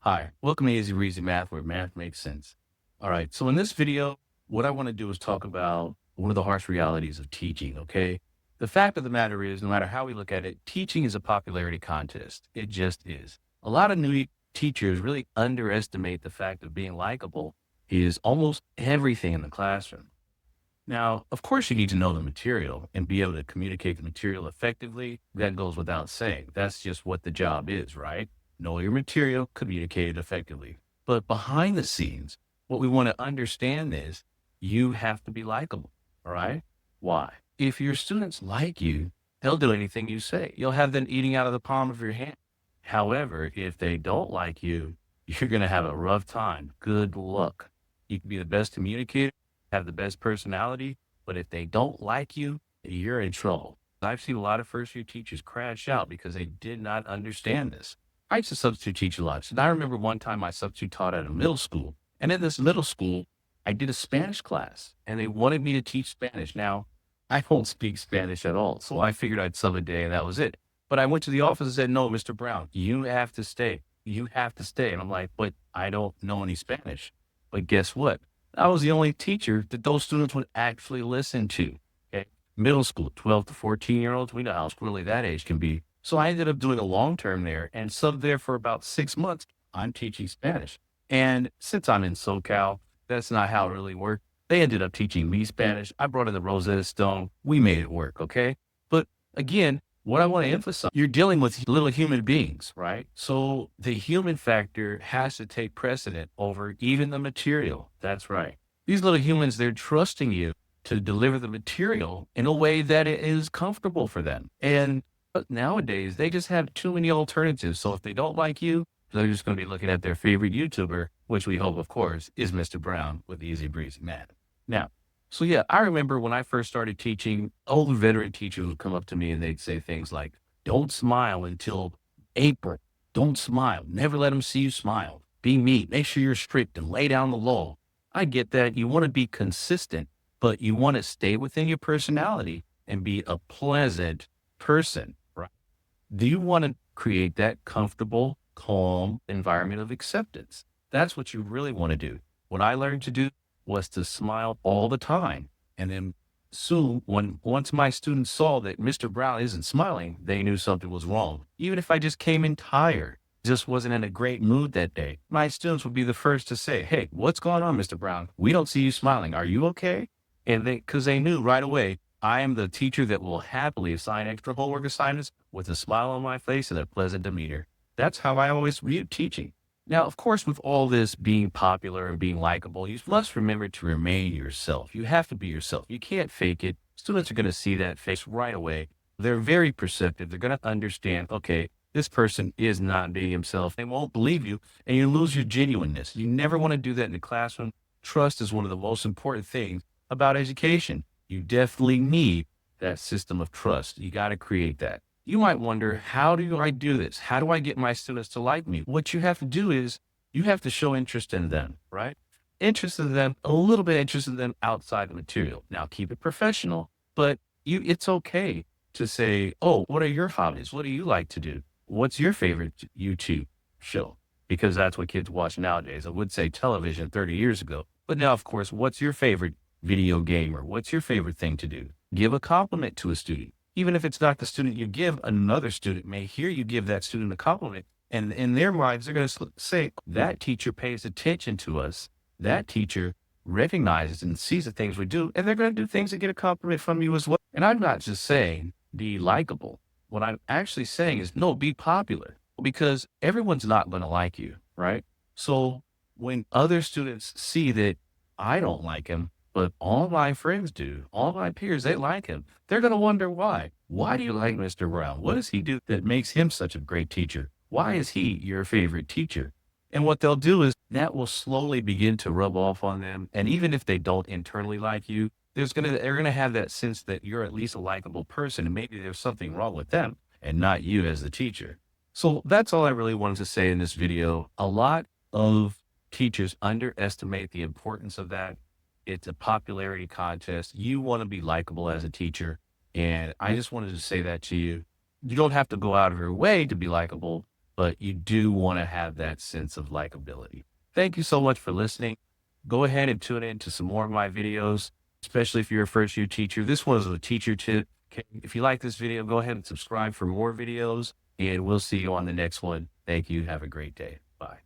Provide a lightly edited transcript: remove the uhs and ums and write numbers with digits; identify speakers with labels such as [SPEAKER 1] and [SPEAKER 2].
[SPEAKER 1] Hi, welcome to Breezy Math, where math makes sense. All right, so in this video, what I want to do is talk about one of the harsh realities of teaching, okay? The fact of the matter is, no matter how we look at it, teaching is a popularity contest. It just is. A lot of new teachers really underestimate the fact of being likable is almost everything in the classroom. Now, of course, you need to know the material and be able to communicate the material effectively. That goes without saying. That's just what the job is, right? Know your material, communicate it effectively. But behind the scenes, what we want to understand is you have to be likable. All right. Why? If your students like you, they'll do anything you say. You'll have them eating out of the palm of your hand. However, if they don't like you, you're going to have a rough time. Good luck. You can be the best communicator, have the best personality, but if they don't like you, you're in trouble. I've seen a lot of first year teachers crash out because they did not understand this. I used to substitute teach a lot. And I remember one time I substitute taught at a middle school. And in this middle school, I did a Spanish class and they wanted me to teach Spanish. Now, I don't speak Spanish at all. So I figured I'd sub a day and that was it. But I went to the office and said, no, Mr. Brown, you have to stay. You have to stay. And I'm like, but I don't know any Spanish. But guess what? I was the only teacher that those students would actually listen to. Okay. Middle school, 12 to 14-year-olds, we know how squirrely that age can be. So I ended up doing a long term there and subbed there for about 6 months. I'm teaching Spanish. And since I'm in SoCal, that's not how it really worked. They ended up teaching me Spanish. I brought in the Rosetta Stone. We made it work. Okay. But again, what I want to emphasize, you're dealing with little human beings, right? So the human factor has to take precedent over even the material. That's right. These little humans, they're trusting you to deliver the material in a way that it is comfortable for them. And nowadays, they just have too many alternatives. So if they don't like you, they're just going to be looking at their favorite YouTuber, which we hope, of course, is Mr. Brown with Easy Breezy Math. Now, so yeah, I remember when I first started teaching, older veteran teachers would come up to me and they'd say things like, don't smile until April. Don't smile. Never let them see you smile. Be meek. Make sure you're strict and lay down the law. I get that. You want to be consistent, but you want to stay within your personality and be a pleasant person, right? Do you want to create that comfortable, calm environment of acceptance? That's what you really want to do. What I learned to do was to smile all the time. And then soon, once my students saw that Mr. Brown isn't smiling, they knew something was wrong. Even if I just came in tired, just wasn't in a great mood that day, my students would be the first to say, hey, what's going on, Mr. Brown? We don't see you smiling. Are you okay? And because they knew right away, I am the teacher that will happily assign extra homework assignments with a smile on my face and a pleasant demeanor. That's how I always viewed teaching. Now, of course, with all this being popular and being likable, you must remember to remain yourself. You have to be yourself. You can't fake it. Students are going to see that face right away. They're very perceptive. They're going to understand, okay, this person is not being himself. They won't believe you and you lose your genuineness. You never want to do that in the classroom. Trust is one of the most important things about education. You definitely need that system of trust. You got to create that. You might wonder, how do I do this? How do I get my students to like me? What you have to do is you have to show interest in them, right? Interest in them, a little bit interest in them outside the material. Now keep it professional, but it's okay to say, oh, what are your hobbies? What do you like to do? What's your favorite YouTube show? Because that's what kids watch nowadays. I would say television 30 years ago. But now, of course, what's your favorite video game or what's your favorite thing to do? Give a compliment to a student. Even if it's not the student you give, another student may hear you give that student a compliment. And in their minds, they're going to say, that teacher pays attention to us. That teacher recognizes and sees the things we do. And they're going to do things to get a compliment from you as well. And I'm not just saying be likable. What I'm actually saying is, no, be popular, because everyone's not going to like you, right? So when other students see that I don't like him, but all my friends do, all my peers, they like him, they're going to wonder why. Why do you like Mr. Brown? What does he do that makes him such a great teacher? Why is he your favorite teacher? And what they'll do is that will slowly begin to rub off on them. And even if they don't internally like you, they're gonna have that sense that you're at least a likable person, and maybe there's something wrong with them and not you as the teacher. So that's all I really wanted to say in this video. A lot of teachers underestimate the importance of that. It's a popularity contest. You want to be likable as a teacher. And I just wanted to say that to you. You don't have to go out of your way to be likable, but you do want to have that sense of likability. Thank you so much for listening. Go ahead and tune in to some more of my videos, especially if you're a first year teacher. This was a teacher tip. Okay. If you like this video, go ahead and subscribe for more videos, and we'll see you on the next one. Thank you. Have a great day. Bye.